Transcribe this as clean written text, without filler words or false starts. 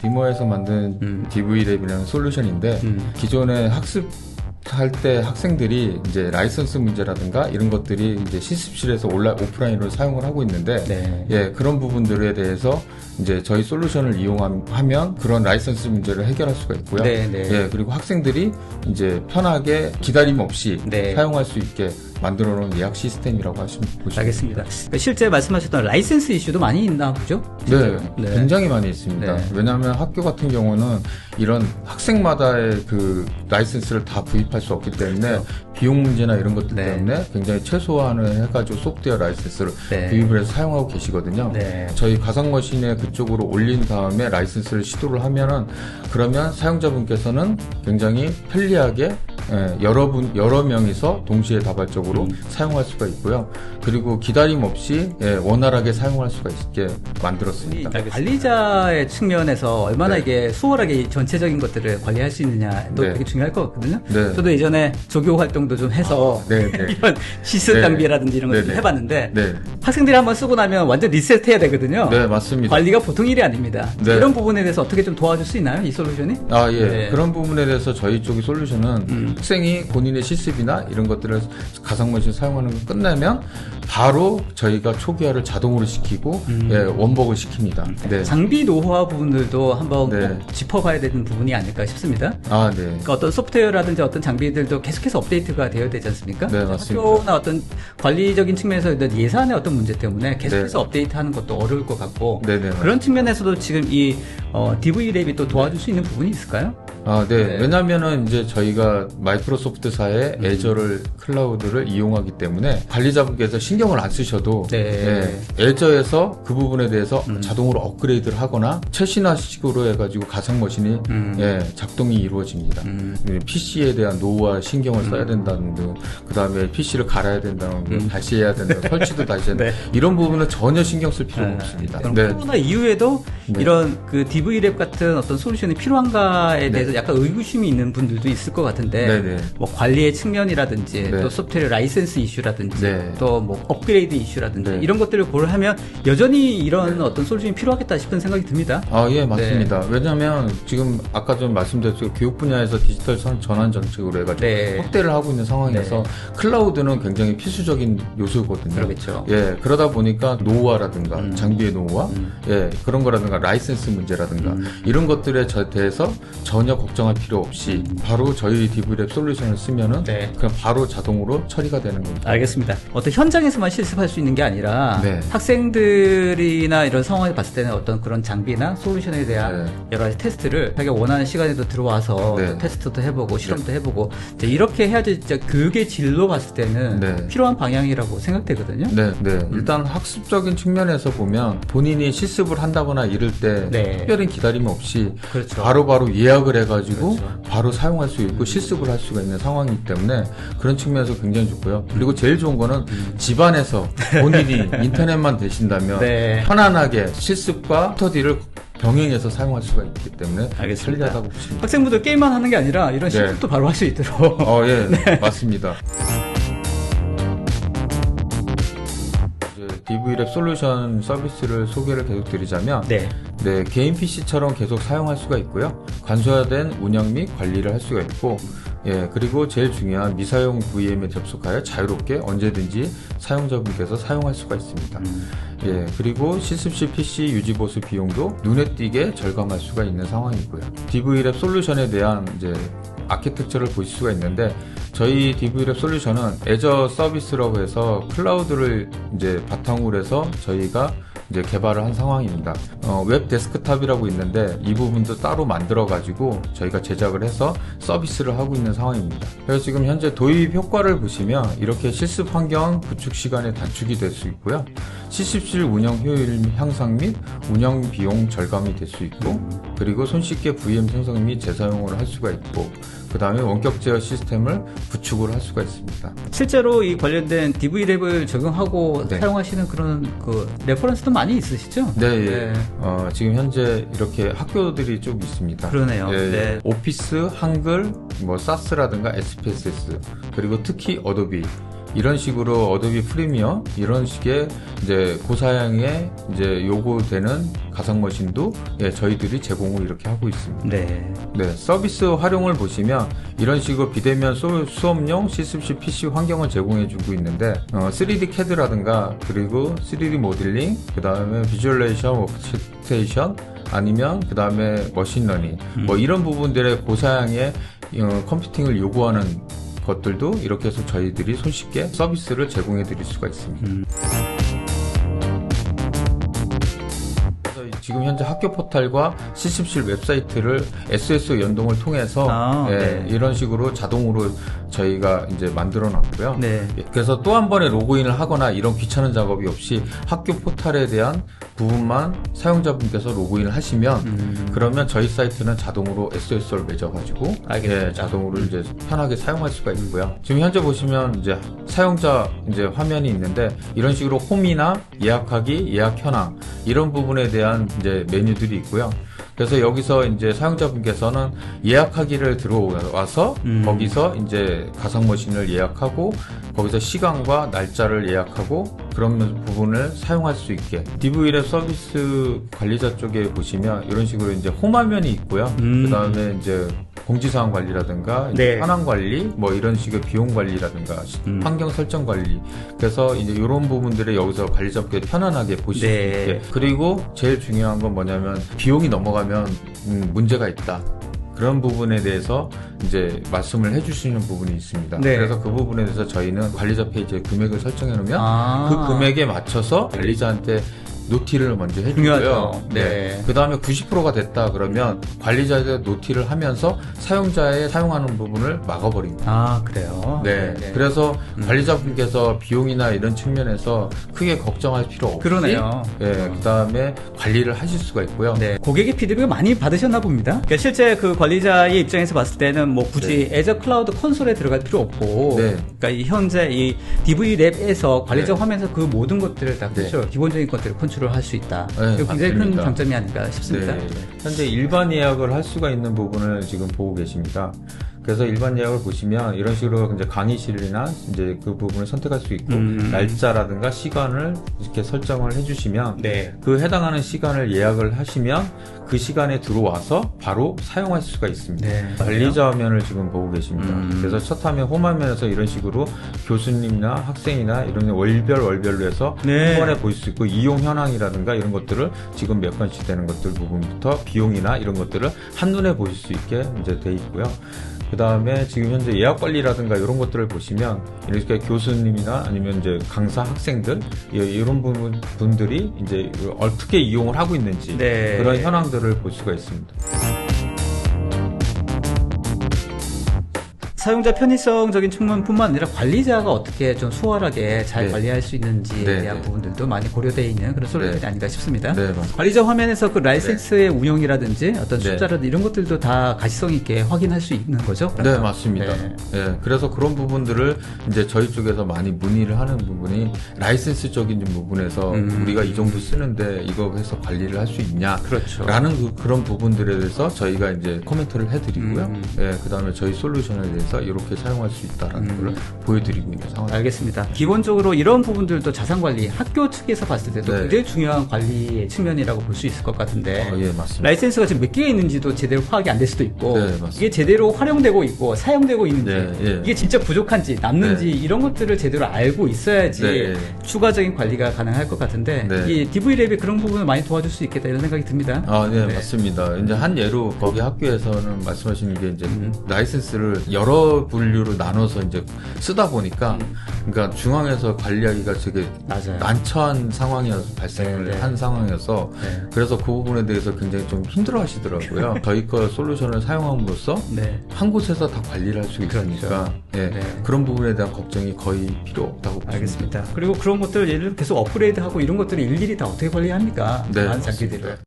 비머에서 만든 DV랩이라는 솔루션인데 기존의 학습할 때 학생들이 이제 라이선스 문제라든가 이런 것들이 이제 실습실에서 오프라인으로 사용을 하고 있는데 네. 예, 그런 부분들에 대해서 이제 저희 솔루션을 이용하면 그런 라이선스 문제를 해결할 수가 있고요. 네, 네. 예, 그리고 학생들이 이제 편하게 기다림 없이 네. 사용할 수 있게 만들어 놓은 예약 시스템이라고 보시면 알겠습니다. 실제 말씀하셨던 라이센스 이슈도 많이 있나 보죠? 네, 네. 굉장히 많이 있습니다. 네. 왜냐하면 학교 같은 경우는 이런 학생마다의 그 라이센스를 다 구입할 수 없기 때문에 그렇죠. 비용 문제나 이런 것들 네. 때문에 굉장히 최소한을 해가지고 소프트웨어 라이센스를 네. 구입을 해서 사용하고 계시거든요. 네. 저희 가상머신에 그쪽으로 올린 다음에 라이센스를 시도를 하면은 그러면 사용자분께서는 굉장히 편리하게 여러 명이서 동시에 다발적으로 사용할 수가 있고요. 그리고 기다림 없이 원활하게 사용할 수가 있게 만들었습니다. 관리자의 측면에서 얼마나 네. 이게 수월하게 전체적인 것들을 관리할 수 있느냐도 네. 되게 중요할 것 같거든요. 네. 저도 예전에 조교 활동도 좀 해서 네. 이런 시스 네. 낭비라든지 이런 것들 네. 해봤는데 네. 학생들이 한번 쓰고 나면 완전 리셋해야 되거든요. 네, 맞습니다. 관리가 보통 일이 아닙니다. 네. 이런 부분에 대해서 어떻게 좀 도와줄 수 있나요? 이 솔루션이? 아, 예. 네. 그런 부분에 대해서 저희 쪽의 솔루션은 학생이 본인의 실습이나 이런 것들을 가상머신 사용하는 거 끝나면 바로 저희가 초기화를 자동으로 시키고 원복을 시킵니다. 네. 장비 노후화 부분들도 한번 네. 꼭 짚어봐야 되는 부분이 아닐까 싶습니다. 아, 네. 그러니까 어떤 소프트웨어라든지 어떤 장비들도 계속해서 업데이트가 되어야 되지 않습니까? 네, 맞습니다. 학교나 어떤 관리적인 측면에서 예산의 어떤 문제 때문에 계속해서 네. 업데이트하는 것도 어려울 것 같고 네네. 그런 측면에서도 지금 이 DV랩이 또 도와줄 수 있는 부분이 있을까요? 아, 네. 네. 왜냐면은 이제 저희가 마이크로소프트사의 애저를 클라우드를 이용하기 때문에 관리자분께서 신경을 안 쓰셔도 네. 애저에서 그 부분에 대해서 자동으로 업그레이드를 하거나 최신화식으로 해가지고 가상머신이 작동이 이루어집니다. PC에 대한 노후와 신경을 써야 된다는 등, 그 다음에 PC를 갈아야 된다는 등, 다시 해야 된다, 설치도 다시 해야 된다. 네. 이런 부분은 전혀 신경 쓸 필요가 없습니다. 그럼 네. 코로나 이후에도 네. 이런 그 DV랩 같은 어떤 솔루션이 필요한가에 네. 대해서 약간 의구심이 있는 분들도 있을 것 같은데 네네. 뭐 관리의 측면이라든지 네. 또 소프트웨어 라이센스 이슈라든지 네. 또 뭐 업그레이드 이슈라든지 네. 이런 것들을 고려하면 여전히 이런 어떤 솔루션이 필요하겠다 싶은 생각이 듭니다. 아, 예, 맞습니다. 왜냐하면 지금 아까 좀 말씀드렸죠. 교육 분야에서 디지털 전환 정책으로 해가지고 네. 확대를 하고 있는 상황에서 클라우드는 굉장히 필수적인 요소거든요. 그렇겠죠. 예, 그러다 보니까 노후화라든가 장비의 노후화, 예, 그런 거라든가 라이센스 문제라든가 이런 것들에 대해서 전혀 걱정할 필요 없이 바로 저희 DV랩 솔루션을 쓰면은 네. 그냥 바로 자동으로 처리가 되는 겁니다. 알겠습니다. 어떤 현장에서만 실습할 수 있는 게 아니라 네. 학생들이나 이런 상황을 봤을 때는 어떤 그런 장비나 솔루션에 대한 네. 여러 가지 테스트를 자기가 원하는 시간에도 들어와서 네. 또 테스트도 해보고 실험도 해보고 이제 이렇게 해야지 진짜 교육의 질로 봤을 때는 네. 필요한 방향이라고 생각되거든요. 네, 네. 일단 학습적인 측면에서 보면 본인이 실습을 한다거나 이럴 때 네. 특별한 기다림 없이 그렇죠. 바로바로 예약을 해가지고 그렇죠. 바로 사용할 수 있고 실습을 할 수가 있는 상황이기 때문에 그런 측면에서 굉장히 좋고요. 그리고 제일 좋은 거는 집안에서 본인이 인터넷만 되신다면 네. 편안하게 실습과 스터디를 병행해서 사용할 수가 있기 때문에 알겠습니다. 편리하다고 보십니다. 학생분들 게임만 하는 게 아니라 이런 실습도 바로 할 수 있도록. 예, 맞습니다. DV랩 솔루션 서비스를 소개를 계속 드리자면 네. 네, 개인 PC처럼 계속 사용할 수가 있고요. 간소화된 운영 및 관리를 할 수가 있고 예, 그리고 제일 중요한 미사용 VM에 접속하여 자유롭게 언제든지 사용자분께서 사용할 수가 있습니다. 예, 그리고 실습실 PC 유지 보수 비용도 눈에 띄게 절감할 수가 있는 상황이고요. DV랩 솔루션에 대한 이제 아키텍처를 보실 수가 있는데 저희 DV랩 솔루션은 애저 서비스라고 해서 클라우드를 이제 바탕으로 해서 저희가 이제 개발을 한 상황입니다. 웹 데스크탑이라고 있는데 이 부분도 따로 만들어 가지고 저희가 제작을 해서 서비스를 하고 있는 상황입니다. 그래서 지금 현재 도입 효과를 보시면 이렇게 실습 환경 구축 시간의 단축이 될 수 있고요. 실습실 운영 효율 향상 및 운영 비용 절감이 될 수 있고 그리고 손쉽게 VM 생성 및 재사용을 할 수가 있고 그 다음에 원격 제어 시스템을 구축을 할 수가 있습니다. 실제로 이 관련된 DV랩을 적용하고 네. 사용하시는 그런 그 레퍼런스도 많이 있으시죠? 네, 예. 지금 현재 이렇게 학교들이 좀 있습니다. 그러네요. 예, 네. 오피스, 한글, 뭐 사스라든가 SPSS 그리고 특히 어도비 이런 식으로 어도비 프리미어 이런 식의 이제 고사양의 이제 요구되는 가상 머신도 예, 저희들이 제공을 이렇게 하고 있습니다. 네. 네, 서비스 활용을 보시면 이런 식으로 비대면 수업용 C/4 PC 환경을 제공해주고 있는데 3D CAD라든가 그리고 3D 모델링, 그 다음에 비주얼레이션, 워크스테이션 아니면 그 다음에 머신러닝 뭐 이런 부분들의 고사양의 컴퓨팅을 요구하는 것들도 이렇게 해서 저희들이 손쉽게 서비스를 제공해 드릴 수가 있습니다. 지금 현재 학교 포탈과 실습실 웹사이트를 SSO 연동을 통해서 네. 이런 식으로 자동으로 저희가 이제 만들어 놨고요. 네. 그래서 또 한 번에 로그인을 하거나 이런 귀찮은 작업이 없이 학교 포탈에 대한 부분만 사용자분께서 로그인을 하시면 그러면 저희 사이트는 자동으로 SSO를 맺어가지고 예, 자동으로 이제 편하게 사용할 수가 있고요. 지금 현재 보시면 이제 사용자 이제 화면이 있는데 이런 식으로 홈이나 예약하기, 예약 현황 이런 부분에 대한 이제 메뉴들이 있고요. 그래서 여기서 이제 사용자분께서는 예약하기를 들어와서 거기서 이제 가상 머신을 예약하고 거기서 시간과 날짜를 예약하고 그런 부분을 사용할 수 있게 DVL의 서비스 관리자 쪽에 보시면 이런 식으로 이제 홈 화면이 있고요. 그 다음에 이제 공지사항 관리라든가 네. 현황 관리 뭐 이런 식의 비용 관리라든가 환경 설정 관리 그래서 이제 이런 부분들을 여기서 관리자분께 편안하게 보실 수 있게 그리고 제일 중요한 건 뭐냐면 비용이 넘어가면 문제가 있다. 그런 부분에 대해서 이제 말씀을 해주시는 부분이 있습니다. 네. 그래서 그 부분에 대해서 저희는 관리자 페이지에 금액을 설정해 놓으면 그 금액에 맞춰서 관리자한테 노티를 먼저 해주고요. 네. 그 다음에 90%가 됐다 그러면 관리자에 노티를 하면서 사용자의 사용하는 부분을 막아버립니다. 아, 그래요? 네. 네네. 그래서 관리자분께서 비용이나 이런 측면에서 크게 걱정할 필요 없이. 그러네요. 네. 그 다음에 관리를 하실 수가 있고요. 네. 고객의 피드백을 많이 받으셨나 봅니다. 그러니까 실제 그 관리자의 입장에서 봤을 때는 뭐 굳이 애저 클라우드 콘솔에 들어갈 필요 없고. 네. 그러니까 이 현재 이 DVLab에서 관리자 화면에서 그 모든 것들을 다 컨트롤, 기본적인 것들을 컨트롤 할 수 있다. 네, 이거 굉장히 큰 맞습니다. 장점이 아닌가 싶습니다. 네. 현재 일반 예약을 할 수가 있는 부분을 지금 보고 계십니다. 그래서 일반 예약을 보시면 이런 식으로 이제 강의실이나 이제 그 부분을 선택할 수 있고 날짜라든가 시간을 이렇게 설정을 해주시면 그 해당하는 시간을 예약을 하시면 그 시간에 들어와서 바로 사용할 수가 있습니다. 네. 관리자 화면을 지금 보고 계십니다. 그래서 첫 화면 홈 화면에서 이런 식으로 교수님이나 학생이나 이런 월별로 해서 한 번에 볼 수 있고 이용 현황이라든가 이런 것들을 지금 몇 건씩 되는 것들 부분부터 비용이나 이런 것들을 한눈에 보실 수 있게 이제 돼 있고요. 그 다음에 지금 현재 예약 관리라든가 이런 것들을 보시면 이렇게 교수님이나 아니면 이제 강사 학생들 이런 분들이 이제 어떻게 이용을 하고 있는지 그런 현황들을 볼 수가 있습니다. 사용자 편의성적인 측면뿐만 아니라 관리자가 어떻게 좀 수월하게 잘 관리할 수 있는지에 대한 부분들도 많이 고려되어 있는 그런 솔루션이 아닌가 싶습니다. 관리자 화면에서 그 라이센스의 운영이라든지 어떤 숫자라든지 이런 것들도 다 가시성 있게 확인할 수 있는 거죠? 그러면? 네, 맞습니다. 네, 그래서 그런 부분들을 이제 저희 쪽에서 많이 문의를 하는 부분이 라이센스적인 부분에서 우리가 이 정도 쓰는데 이거 해서 관리를 할 수 있냐? 그렇죠. 라는 그런 부분들에 대해서 저희가 이제 코멘트를 해드리고요. 그 다음에 저희 솔루션에 대해서 이렇게 사용할 수 있다라는 걸 보여드리고 있는 상황입니다. 알겠습니다. 기본적으로 이런 부분들도 자산관리, 학교 측에서 봤을 때도 굉장히 중요한 관리의 측면이라고 볼 수 있을 것 같은데 예, 맞습니다. 라이센스가 지금 몇 개가 있는지도 제대로 파악이 안 될 수도 있고 맞습니다. 이게 제대로 활용되고 있고 사용되고 있는지 이게 진짜 부족한지 남는지 이런 것들을 제대로 알고 있어야지 추가적인 관리가 가능할 것 같은데 이 DVLab이 그런 부분을 많이 도와줄 수 있겠다 이런 생각이 듭니다. 네, 맞습니다. 이제 한 예로 거기 학교에서는 말씀하신 게 이제 라이센스를 여러 분류로 나눠서 이제 쓰다 보니까 그러니까 중앙에서 관리하기가 되게 난처한 상황이어서 발생을 한 상황이어서 그래서 그 부분에 대해서 굉장히 좀 힘들어 하시더라고요. 저희 거 솔루션을 사용함으로써 한 곳에서 다 관리를 할 수 있으니까 그런 부분에 대한 걱정이 거의 필요 없다고 보시면 알겠습니다. 그리고 그런 것들 예를 들어 계속 업그레이드하고 이런 것들을 일일이 다 어떻게 관리합니까? 많은 장비들을.